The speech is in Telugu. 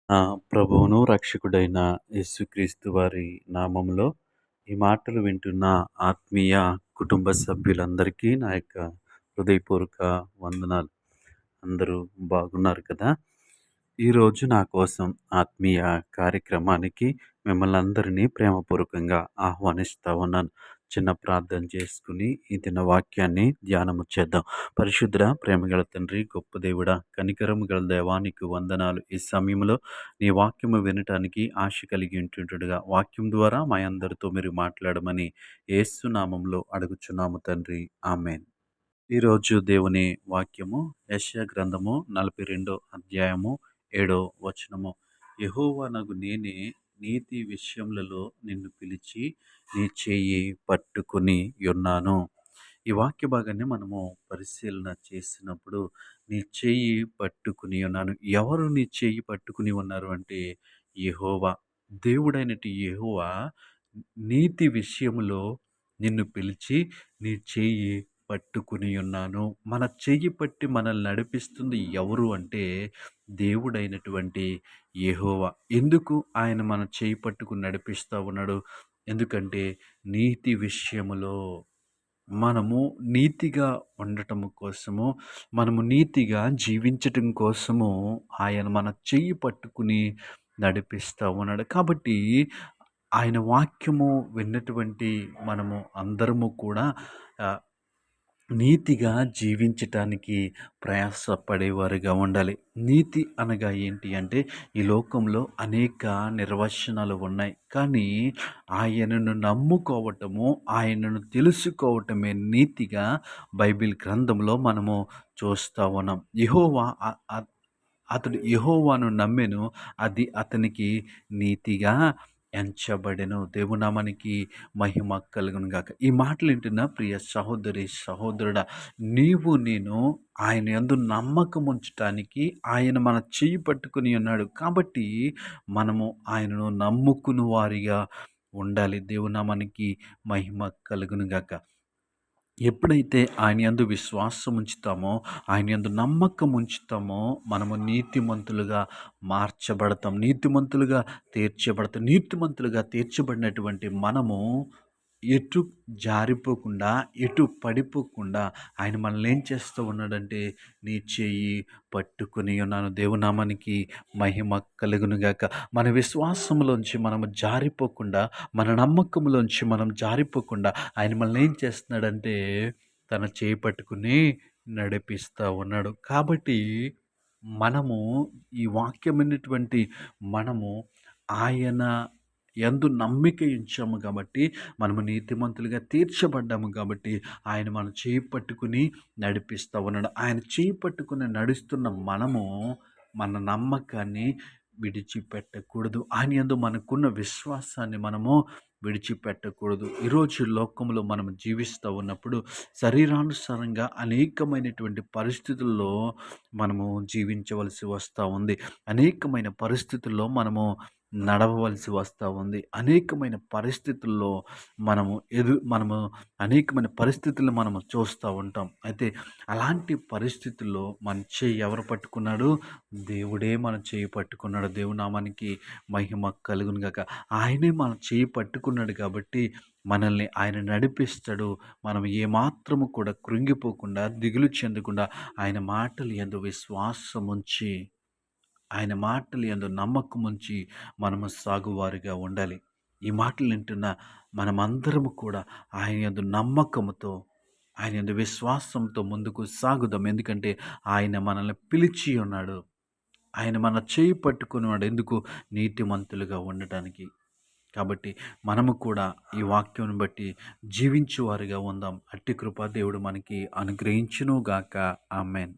నా ప్రభువును, రక్షకుడైన యేసుక్రీస్తు వారి నామములో ఈ మాటలు వింటున్న ఆత్మీయ కుటుంబ సభ్యులందరికీ నా యొక్క హృదయపూర్వక వందనాలు. అందరూ బాగున్నారు కదా? ఈరోజు నా కోసం ఆత్మీయ కార్యక్రమానికి మిమ్మల్ని అందరినీ ప్రేమపూర్వకంగా ఆహ్వానిస్తా ఉన్నాను. చిన్న ప్రార్థన చేసుకుని ఈ దిన వాక్యాన్ని ధ్యానము చేద్దాం. పరిశుద్ధ ప్రేమగల తండ్రి, గొప్ప దేవుడా, కనికరము గల దేవా, నీకు వందనాలు. ఈ సమయంలో నీ వాక్యము వినటానికి ఆశ కలిగి ఉంటుండగా వాక్యం ద్వారా మా అందరితో మీరు మాట్లాడమని యేసు నామంలో అడుగుచున్నాము తండ్రి. ఆమేన్. ఈరోజు దేవుని వాక్యము యెషయా గ్రంథము 42 అధ్యాయము 7 వచనము. యెహోవానగు నేనే నీతి విషయములలో నిన్ను పిలిచి నీ చెయ్యి పట్టుకుని యున్నాను. ఈ వాక్య భాగాన్ని మనము పరిశీలన చేసినప్పుడు నీ చెయ్యి పట్టుకుని ఉన్నాను. ఎవరు నీ చెయ్యి పట్టుకుని ఉన్నారు అంటే యెహోవా. దేవుడైనటి యెహోవా నీతి విషయములో నిన్ను పిలిచి నీ చెయ్యి పట్టుకుని ఉన్నాను. మన చెయ్యి పట్టి మనల్ని నడిపిస్తుంది ఎవరు అంటే దేవుడైనటువంటి యెహోవా. ఎందుకు ఆయన మన చెయ్యి పట్టుకుని నడిపిస్తా ఉన్నాడు? ఎందుకంటే నీతి విషయములో మనము నీతిగా ఉండటం కోసము, మనము నీతిగా జీవించటం కోసము ఆయన మన చెయ్యి పట్టుకుని నడిపిస్తా ఉన్నాడు. కాబట్టి ఆయన వాక్యము విన్నటువంటి మనము అందరము కూడా ఆహ్, నీతిగా జీవించటానికి ప్రయాసపడేవారుగా ఉండాలి. నీతి అనగా ఏంటి అంటే ఈ లోకంలో అనేక నిర్వచనాలు ఉన్నాయి. కానీ ఆయనను నమ్ముకోవటము, ఆయనను తెలుసుకోవటమే నీతిగా బైబిల్ గ్రంథంలో మనము చూస్తా ఉన్నాం. యెహోవా అ అ అతడు యెహోవాను నమ్మెను, అది అతనికి నీతిగా ఎంచబడెను. దేవునామానికి మహిమ కలుగును గాక. ఈ మాటలు వింటున్న ప్రియ సహోదరి, సహోదరుడా, నీవు నేను ఆయన యందు నమ్మకం ఉంచటానికి ఆయన మన చెయ్యి పట్టుకుని ఉన్నాడు. కాబట్టి మనము ఆయనను నమ్ముకుని వారిగా ఉండాలి. దేవునామానికి మహిమ కలుగును గాక. ఎప్పుడైతే ఆయన యందు విశ్వాసం ఉంచుతామో, ఆయన యందు నమ్మకం ఉంచుతామో, మనము నీతిమంతులుగా మార్చబడతాం. నీతిమంతులుగా తీర్చబడతాం. నీతిమంతులుగా తీర్చబడినటువంటి మనము ఎటు జారిపోకుండా, ఎటు పడిపోకుండా ఆయన మనల్ని ఏం చేస్తూ ఉన్నాడంటే, నీ చెయ్యి పట్టుకుని ఉన్నాను. దేవునామానికి మహిమ కలుగునుగాక. మన విశ్వాసంలోంచి మనము జారిపోకుండా, మన నమ్మకంలోంచి మనం జారిపోకుండా ఆయన మనల్ని ఏం చేస్తున్నాడంటే తన చేయి పట్టుకుని నడిపిస్తూ ఉన్నాడు. కాబట్టి మనము ఈ వాక్యం విన్నటువంటి మనము ఆయన యందు నమ్మిక ఉంచాము కాబట్టి, మనము నీతిమంతులుగా తీర్చబడ్డాము కాబట్టి, ఆయన మన చేయి పట్టుకుని నడిపిస్తూ ఉన్నాడు. ఆయన చేయి పట్టుకుని నడుస్తున్న మనము మన నమ్మకాన్ని విడిచిపెట్టకూడదు. ఆయన యందు మనకున్న విశ్వాసాన్ని మనము విడిచిపెట్టకూడదు. ఈరోజు లోకంలో మనం జీవిస్తూ ఉన్నప్పుడు శరీరానుసారంగా అనేకమైనటువంటి పరిస్థితుల్లో మనము జీవించవలసి వస్తూ ఉంది. అనేకమైన పరిస్థితుల్లో మనము నడవవలసి వస్తూ ఉంది. అనేకమైన పరిస్థితుల్లో మనము అనేకమైన పరిస్థితులను మనము చూస్తూ ఉంటాం. అయితే అలాంటి పరిస్థితుల్లో మన చెయ్యి ఎవరు పట్టుకున్నాడు? దేవుడే మన చెయ్యి పట్టుకున్నాడు. దేవునామానికి మహిమ కలుగును గాక. ఆయనే మన చెయ్యి పట్టుకున్నాడు కాబట్టి మనల్ని ఆయన నడిపిస్తాడు. మనం ఏమాత్రము కూడా కృంగిపోకుండా, దిగులు చెందకుండా ఆయన మాటలు యందు విశ్వాసముంచి, ఆయన మాటలు యందు నమ్మకముంచి మనము సాగువారిగా ఉండాలి. ఈ మాటలు వింటున్న మనమందరము కూడా ఆయన యందు నమ్మకముతో, ఆయన యందు విశ్వాసంతో ముందుకు సాగుదాం. ఎందుకంటే ఆయన మనల్ని పిలిచి ఉన్నాడు. ఆయన మన చేయి పట్టుకున్నాడు. ఎందుకు? నీతిమంతులుగా ఉండటానికి. కాబట్టి మనము కూడా ఈ వాక్యం బట్టి జీవించువారిగా ఉందాం. అట్టి కృప దేవుడు మనకి అనుగ్రహించును గాక. ఆమేన్.